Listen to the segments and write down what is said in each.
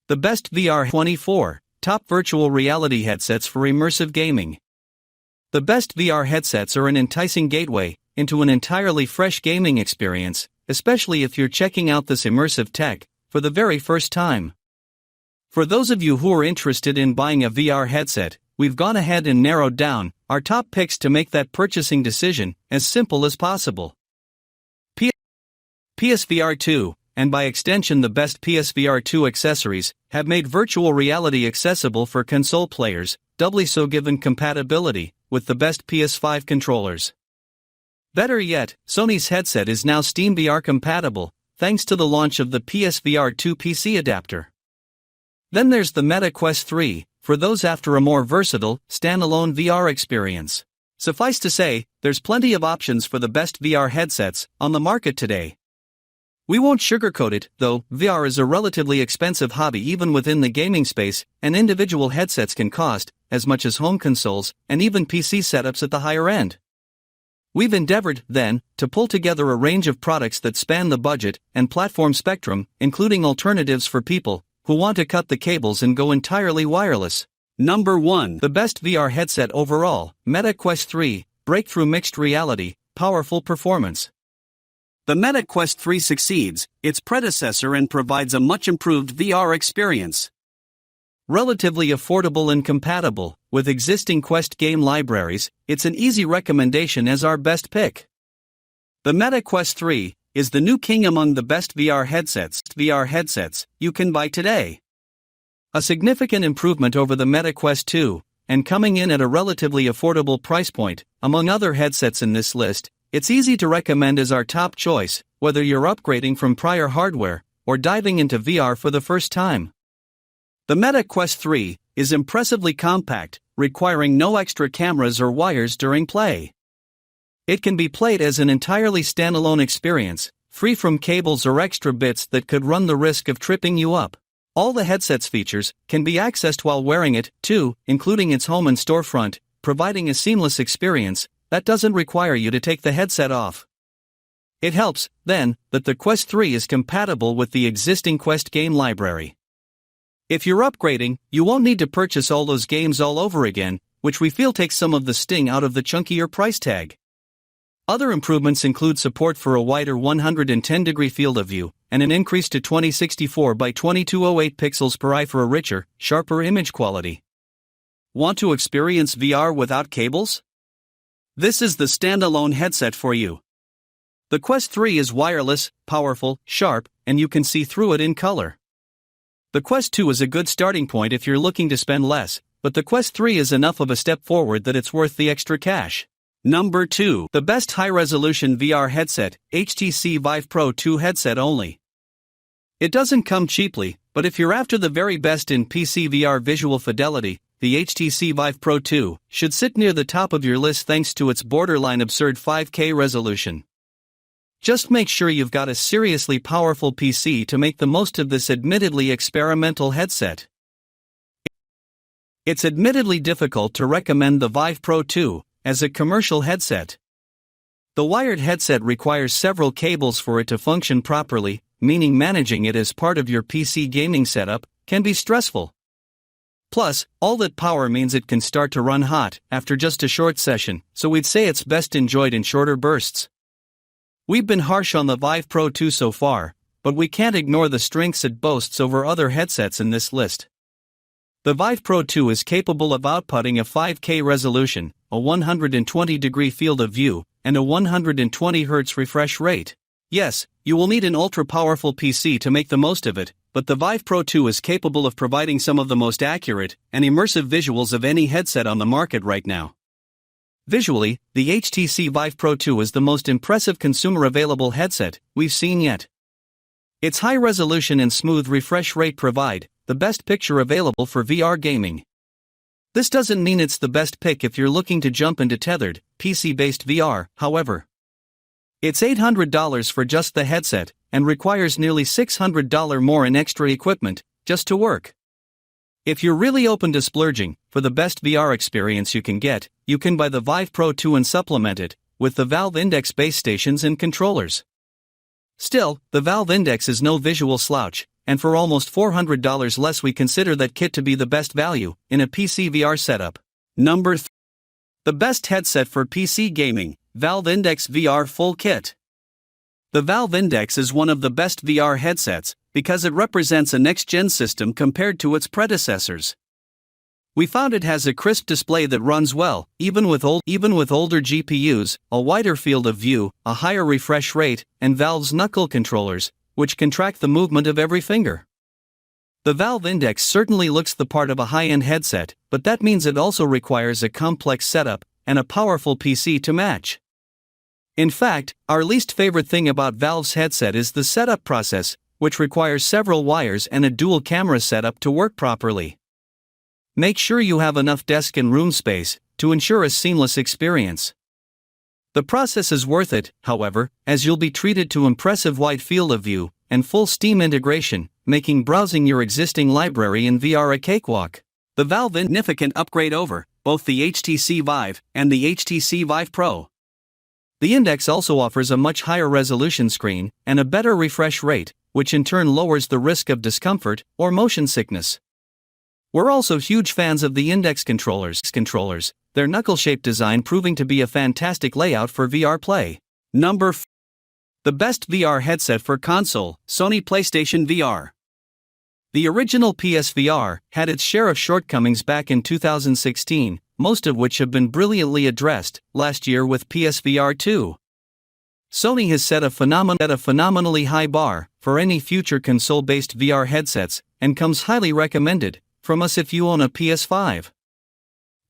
The best VR 24 top virtual reality headsets for immersive gaming. The best VR headsets are an enticing gateway into an entirely fresh gaming experience, especially if you're checking out this immersive tech for the very first time. For those of you who are interested in buying a VR headset, we've gone ahead and narrowed down our top picks to make that purchasing decision as simple as possible. PSVR 2, and by extension the best PSVR 2 accessories, have made virtual reality accessible for console players, doubly so given compatibility with the best PS5 controllers. Better yet, Sony's headset is now SteamVR compatible, thanks to the launch of the PSVR 2 PC adapter. Then there's the Meta Quest 3, for those after a more versatile, standalone VR experience. Suffice to say, there's plenty of options for the best VR headsets on the market today. We won't sugarcoat it, though. VR is a relatively expensive hobby even within the gaming space, and individual headsets can cost as much as home consoles and even PC setups at the higher end. We've endeavored, then, to pull together a range of products that span the budget and platform spectrum, including alternatives for people who want to cut the cables and go entirely wireless. Number 1. The best VR headset overall, Meta Quest 3, breakthrough mixed reality, powerful performance. The Meta Quest 3 succeeds its predecessor and provides a much improved VR experience. Relatively affordable and compatible with existing Quest game libraries, it's an easy recommendation as our best pick. The Meta Quest 3 is the new king among the best VR headsets you can buy today. A significant improvement over the Meta Quest 2, and coming in at a relatively affordable price point, among other headsets in this list, it's easy to recommend as our top choice, whether you're upgrading from prior hardware or diving into VR for the first time. The Meta Quest 3 is impressively compact, requiring no extra cameras or wires during play. It can be played as an entirely standalone experience, free from cables or extra bits that could run the risk of tripping you up. All the headset's features can be accessed while wearing it, too, including its home and storefront, providing a seamless experience that doesn't require you to take the headset off. It helps, then, that the Quest 3 is compatible with the existing Quest game library. If you're upgrading, you won't need to purchase all those games all over again, which we feel takes some of the sting out of the chunkier price tag. Other improvements include support for a wider 110-degree field of view, and an increase to 2064 by 2208 pixels per eye for a richer, sharper image quality. Want to experience VR without cables? This is the standalone headset for you. The Quest 3 is wireless, powerful, sharp, and you can see through it in color. The Quest 2 is a good starting point if you're looking to spend less, but the Quest 3 is enough of a step forward that it's worth the extra cash. Number 2. The best high-resolution VR headset, HTC Vive Pro 2 headset only. It doesn't come cheaply, but if you're after the very best in PC VR visual fidelity, the HTC Vive Pro 2 should sit near the top of your list thanks to its borderline absurd 5K resolution. Just make sure you've got a seriously powerful PC to make the most of this admittedly experimental headset. It's admittedly difficult to recommend the Vive Pro 2 as a commercial headset. The wired headset requires several cables for it to function properly, meaning managing it as part of your PC gaming setup can be stressful. Plus, all that power means it can start to run hot after just a short session, so we'd say it's best enjoyed in shorter bursts. We've been harsh on the Vive Pro 2 so far, but we can't ignore the strengths it boasts over other headsets in this list. The Vive Pro 2 is capable of outputting a 5K resolution, a 120-degree field of view, and a 120 Hz refresh rate. Yes, you will need an ultra-powerful PC to make the most of it, but the Vive Pro 2 is capable of providing some of the most accurate and immersive visuals of any headset on the market right now. Visually, the HTC Vive Pro 2 is the most impressive consumer-available headset we've seen yet. Its high resolution and smooth refresh rate provide the best picture available for VR gaming. This doesn't mean it's the best pick if you're looking to jump into tethered, PC-based VR, however. It's $800 for just the headset, and requires nearly $600 more in extra equipment just to work. If you're really open to splurging for the best VR experience you can get, you can buy the Vive Pro 2 and supplement it with the Valve Index base stations and controllers. Still, the Valve Index is no visual slouch, and for almost $400 less we consider that kit to be the best value in a PC VR setup. Number 3. The best headset for PC gaming, Valve Index VR Full Kit. The Valve Index is one of the best VR headsets because it represents a next-gen system compared to its predecessors. We found it has a crisp display that runs well, even with older GPUs, a wider field of view, a higher refresh rate, and Valve's knuckle controllers, which can track the movement of every finger. The Valve Index certainly looks the part of a high-end headset, but that means it also requires a complex setup and a powerful PC to match. In fact, our least favorite thing about Valve's headset is the setup process, which requires several wires and a dual camera setup to work properly. Make sure you have enough desk and room space to ensure a seamless experience. The process is worth it, however, as you'll be treated to impressive wide field of view and full Steam integration, making browsing your existing library in VR a cakewalk. The Valve significant upgrade over both the HTC Vive and the HTC Vive Pro. The Index also offers a much higher resolution screen and a better refresh rate, which in turn lowers the risk of discomfort or motion sickness. We're also huge fans of the Index controllers, their knuckle-shaped design proving to be a fantastic layout for VR play. Number 4. The best VR headset for console, Sony PlayStation VR. The original PSVR had its share of shortcomings back in 2016, most of which have been brilliantly addressed last year with PSVR 2. Sony has set a phenomenally high bar for any future console-based VR headsets and comes highly recommended from us if you own a PS5.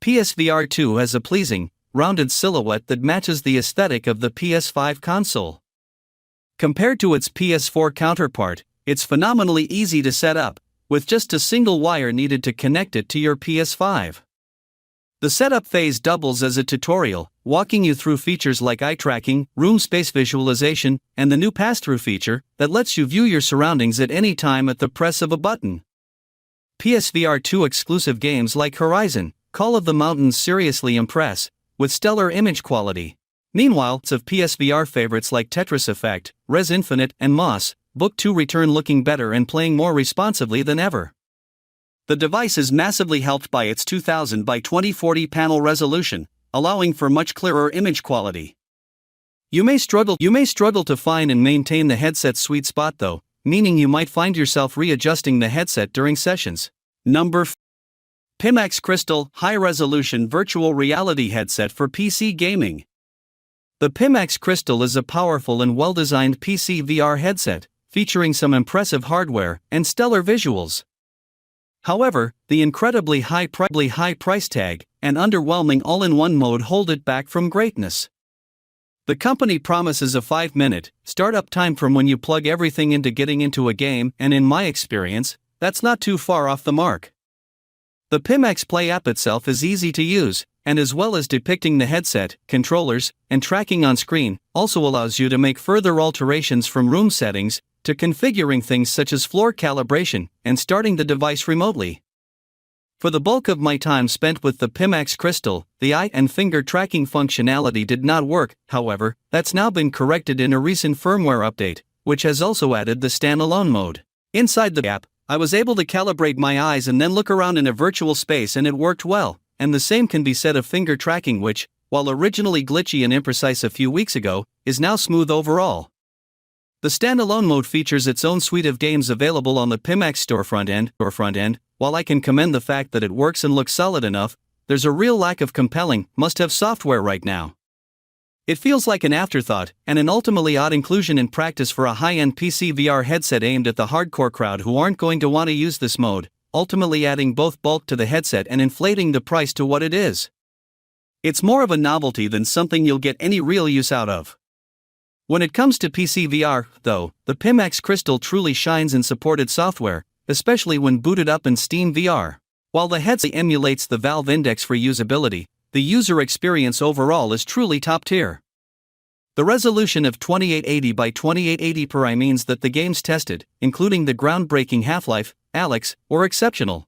PSVR 2 has a pleasing, rounded silhouette that matches the aesthetic of the PS5 console. Compared to its PS4 counterpart, it's phenomenally easy to set up, with just a single wire needed to connect it to your PS5. The setup phase doubles as a tutorial, walking you through features like eye tracking, room space visualization, and the new passthrough feature that lets you view your surroundings at any time at the press of a button. PSVR 2 exclusive games like Horizon, Call of the Mountains seriously impress, with stellar image quality. Meanwhile, of PSVR favorites like Tetris Effect, Res Infinite, and Moss, Book 2 return looking better and playing more responsively than ever. The device is massively helped by its 2000 by 2040 panel resolution, allowing for much clearer image quality. You may struggle to find and maintain the headset's sweet spot though, meaning you might find yourself readjusting the headset during sessions. Number 4. Pimax Crystal High-Resolution Virtual Reality Headset for PC Gaming. The Pimax Crystal is a powerful and well-designed PC VR headset, featuring some impressive hardware and stellar visuals. However, the incredibly high price tag and underwhelming all-in-one mode hold it back from greatness. The company promises a 5-minute startup time from when you plug everything into getting into a game, and in my experience, that's not too far off the mark. The Pimax Play app itself is easy to use, and as well as depicting the headset, controllers, and tracking on screen, also allows you to make further alterations from room settings to configuring things such as floor calibration and starting the device remotely. For the bulk of my time spent with the Pimax Crystal, the eye and finger tracking functionality did not work. However, that's now been corrected in a recent firmware update, which has also added the standalone mode. Inside the app, I was able to calibrate my eyes and then look around in a virtual space, and it worked well, and the same can be said of finger tracking, which, while originally glitchy and imprecise a few weeks ago, is now smooth overall. The standalone mode features its own suite of games available on the Pimax Store front end. While I can commend the fact that it works and looks solid enough, there's a real lack of compelling, must-have software right now. It feels like an afterthought, and an ultimately odd inclusion in practice for a high-end PC VR headset aimed at the hardcore crowd who aren't going to want to use this mode, ultimately adding both bulk to the headset and inflating the price to what it is. It's more of a novelty than something you'll get any real use out of. When it comes to PC VR, though, the Pimax Crystal truly shines in supported software, especially when booted up in Steam VR. While the headset emulates the Valve Index for usability, the user experience overall is truly top tier. The resolution of 2880 by 2880 pixels means that the games tested, including the groundbreaking Half-Life, Alyx, were exceptional.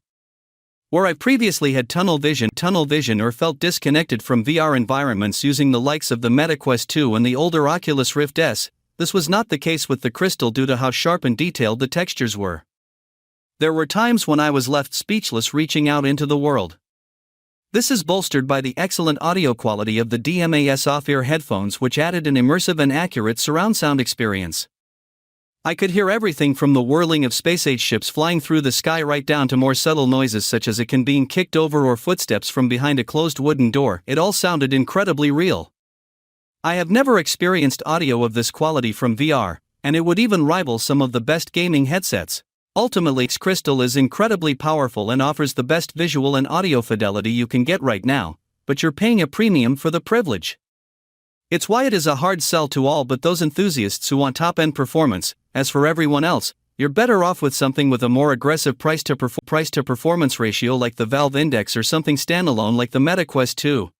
Where I previously had tunnel vision or felt disconnected from VR environments using the likes of the MetaQuest 2 and the older Oculus Rift S, this was not the case with the Crystal due to how sharp and detailed the textures were. There were times when I was left speechless reaching out into the world. This is bolstered by the excellent audio quality of the DMAS off-ear headphones, which added an immersive and accurate surround sound experience. I could hear everything from the whirling of space-age ships flying through the sky right down to more subtle noises such as a can being kicked over or footsteps from behind a closed wooden door. It all sounded incredibly real. I have never experienced audio of this quality from VR, and it would even rival some of the best gaming headsets. Ultimately, Crystal is incredibly powerful and offers the best visual and audio fidelity you can get right now, but you're paying a premium for the privilege. It's why it is a hard sell to all but those enthusiasts who want top-end performance. As for everyone else, you're better off with something with a more aggressive price-to-performance ratio like the Valve Index or something standalone like the Meta Quest 2.